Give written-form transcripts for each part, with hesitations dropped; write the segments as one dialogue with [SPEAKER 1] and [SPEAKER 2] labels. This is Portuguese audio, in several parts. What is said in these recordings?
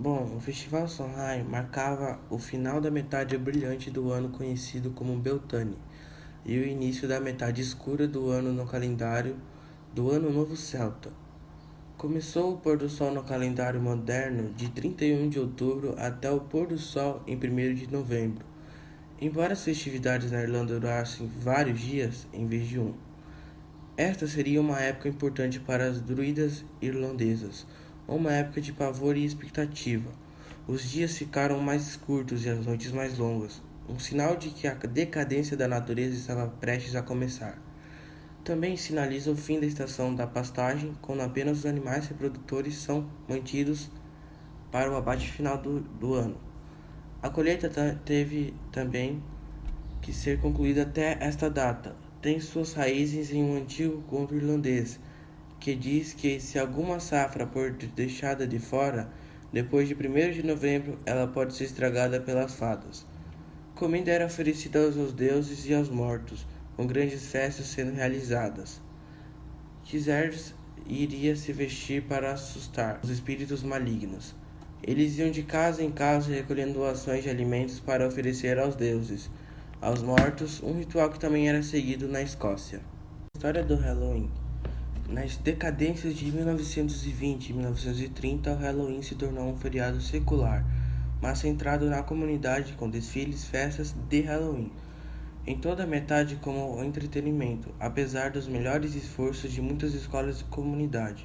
[SPEAKER 1] Bom, o Festival Songhai marcava o final da metade brilhante do ano conhecido como Beltane e o início da metade escura do ano no calendário do Ano Novo Celta. Começou o pôr do sol no calendário moderno de 31 de outubro até o pôr do sol em 1º de novembro, embora as festividades na Irlanda durassem vários dias em vez de um. Esta seria uma época importante para as druidas irlandesas, uma época de pavor e expectativa. Os dias ficaram mais curtos e as noites mais longas, um sinal de que a decadência da natureza estava prestes a começar. Também sinaliza o fim da estação da pastagem, quando apenas os animais reprodutores são mantidos para o abate final do ano. A colheita teve também que ser concluída até esta data. Tem suas raízes em um antigo conto irlandês, que diz que se alguma safra for deixada de fora, depois de 1º de novembro, ela pode ser estragada pelas fadas. Comida era oferecida aos deuses e aos mortos, com grandes festas sendo realizadas. Quiseres iria se vestir para assustar os espíritos malignos. Eles iam de casa em casa recolhendo doações de alimentos para oferecer aos deuses, aos mortos, um ritual que também era seguido na Escócia. História do Halloween. Nas decadências de 1920 e 1930, o Halloween se tornou um feriado secular, mas centrado na comunidade com desfiles, festas de Halloween, em toda a metade como entretenimento, apesar dos melhores esforços de muitas escolas e comunidades.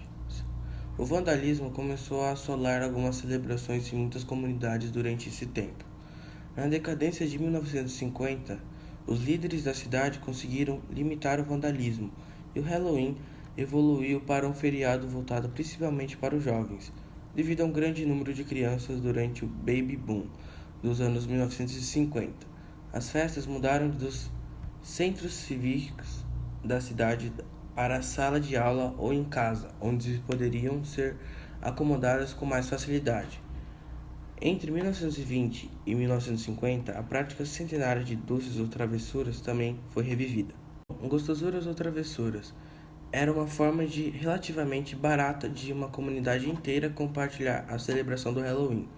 [SPEAKER 1] O vandalismo começou a assolar algumas celebrações em muitas comunidades durante esse tempo. Na decadência de 1950, os líderes da cidade conseguiram limitar o vandalismo e o Halloween evoluiu para um feriado voltado principalmente para os jovens, devido a um grande número de crianças durante o Baby Boom dos anos 1950. As festas mudaram dos centros cívicos da cidade para a sala de aula ou em casa, onde poderiam ser acomodadas com mais facilidade. Entre 1920 e 1950, a prática centenária de doces ou travessuras também foi revivida. Gostosuras ou travessuras era uma forma de relativamente barata de uma comunidade inteira compartilhar a celebração do Halloween.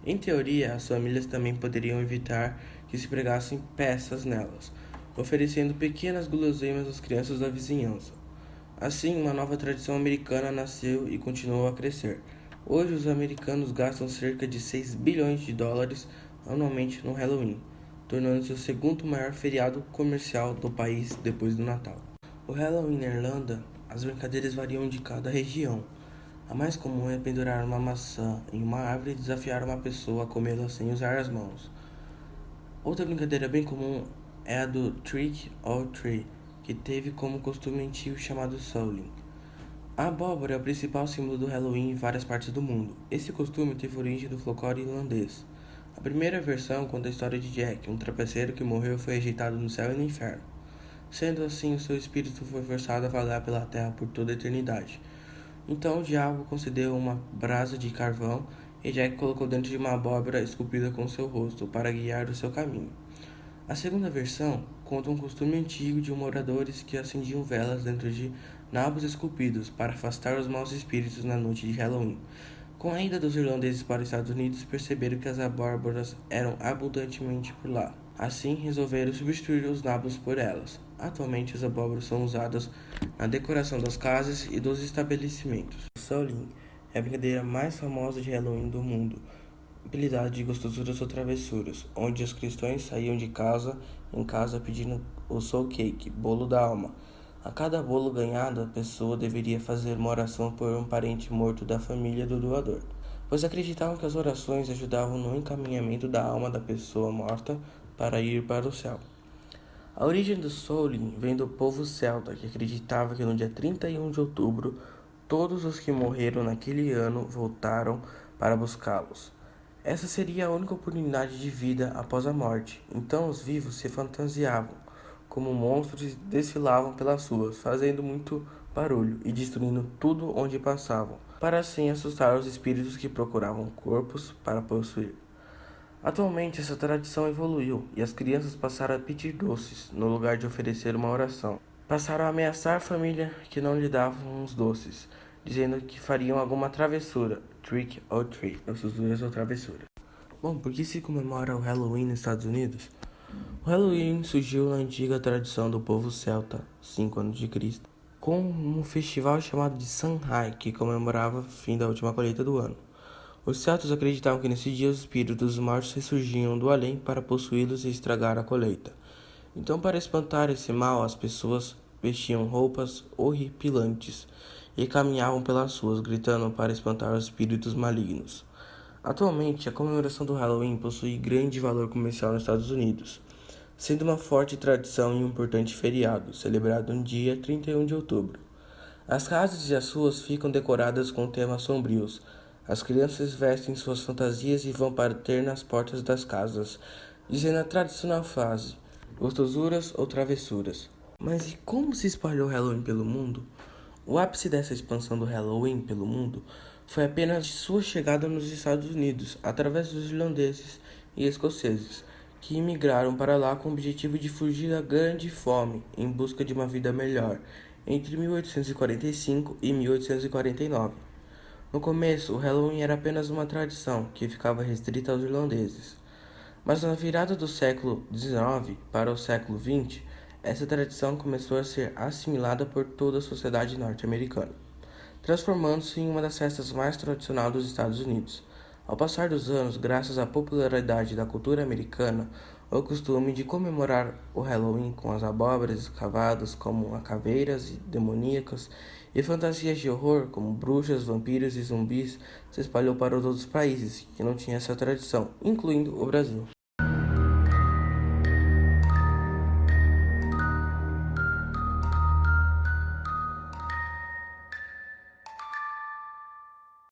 [SPEAKER 1] Em teoria, as famílias também poderiam evitar que se pregassem peças nelas, oferecendo pequenas guloseimas às crianças da vizinhança. Assim, uma nova tradição americana nasceu e continuou a crescer. Hoje, os americanos gastam cerca de 6 bilhões de dólares anualmente no Halloween, tornando-se o segundo maior feriado comercial do país depois do Natal. O Halloween na Irlanda, as brincadeiras variam de cada região. A mais comum é pendurar uma maçã em uma árvore e desafiar uma pessoa a comê-la sem usar as mãos. Outra brincadeira bem comum é a do Trick or Treat, que teve como costume antigo chamado Souling. A abóbora é o principal símbolo do Halloween em várias partes do mundo. Esse costume teve origem do folclore irlandês. A primeira versão conta a história de Jack, um trapaceiro que morreu e foi rejeitado no céu e no inferno. Sendo assim, o seu espírito foi forçado a vagar pela terra por toda a eternidade. Então o diabo concedeu uma brasa de carvão e Jack colocou dentro de uma abóbora esculpida com seu rosto para guiar o seu caminho. A segunda versão conta um costume antigo de moradores que acendiam velas dentro de nabos esculpidos para afastar os maus espíritos na noite de Halloween. Com a ida dos irlandeses para os Estados Unidos, perceberam que as abóboras eram abundantemente por lá. Assim, resolveram substituir os nabos por elas. Atualmente, as abóboras são usadas na decoração das casas e dos estabelecimentos. O Souling é a brincadeira mais famosa de Halloween do mundo, apelidada de gostosuras ou travessuras, onde os cristãos saíam de casa em casa pedindo o soul cake, bolo da alma. A cada bolo ganhado, a pessoa deveria fazer uma oração por um parente morto da família do doador, pois acreditavam que as orações ajudavam no encaminhamento da alma da pessoa morta para ir para o céu. A origem do Souling vem do povo celta, que acreditava que no dia 31 de outubro, todos os que morreram naquele ano voltaram para buscá-los. Essa seria a única oportunidade de vida após a morte, então os vivos se fantasiavam como monstros e desfilavam pelas ruas, fazendo muito barulho e destruindo tudo onde passavam, para assim assustar os espíritos que procuravam corpos para possuir. Atualmente, essa tradição evoluiu e as crianças passaram a pedir doces, no lugar de oferecer uma oração. Passaram a ameaçar a família que não lhe davam os doces, dizendo que fariam alguma travessura, trick or treat, doçuras ou travessuras. Bom, por que se comemora o Halloween nos Estados Unidos? O Halloween surgiu na antiga tradição do povo celta, 5 anos de Cristo, com um festival chamado de Samhain, que comemorava o fim da última colheita do ano. Os celtas acreditavam que nesse dia os espíritos dos mortos ressurgiam do além para possuí-los e estragar a colheita. Então, para espantar esse mal, as pessoas vestiam roupas horripilantes e caminhavam pelas ruas gritando para espantar os espíritos malignos. Atualmente, a comemoração do Halloween possui grande valor comercial nos Estados Unidos, sendo uma forte tradição e um importante feriado, celebrado no dia 31 de outubro. As casas e as ruas ficam decoradas com temas sombrios. As crianças vestem suas fantasias e vão bater nas portas das casas, dizendo a tradicional frase: gostosuras ou travessuras. Mas e como se espalhou o Halloween pelo mundo? O ápice dessa expansão do Halloween pelo mundo foi apenas sua chegada nos Estados Unidos, através dos irlandeses e escoceses, que imigraram para lá com o objetivo de fugir da grande fome em busca de uma vida melhor, entre 1845 e 1849. No começo, o Halloween era apenas uma tradição que ficava restrita aos irlandeses. Mas na virada do século XIX para o século XX, essa tradição começou a ser assimilada por toda a sociedade norte-americana, transformando-se em uma das festas mais tradicionais dos Estados Unidos. Ao passar dos anos, graças à popularidade da cultura americana, o costume de comemorar o Halloween com as abóboras escavadas como caveiras demoníacas e fantasias de horror como bruxas, vampiros e zumbis se espalhou para todos os países que não tinham essa tradição, incluindo o Brasil.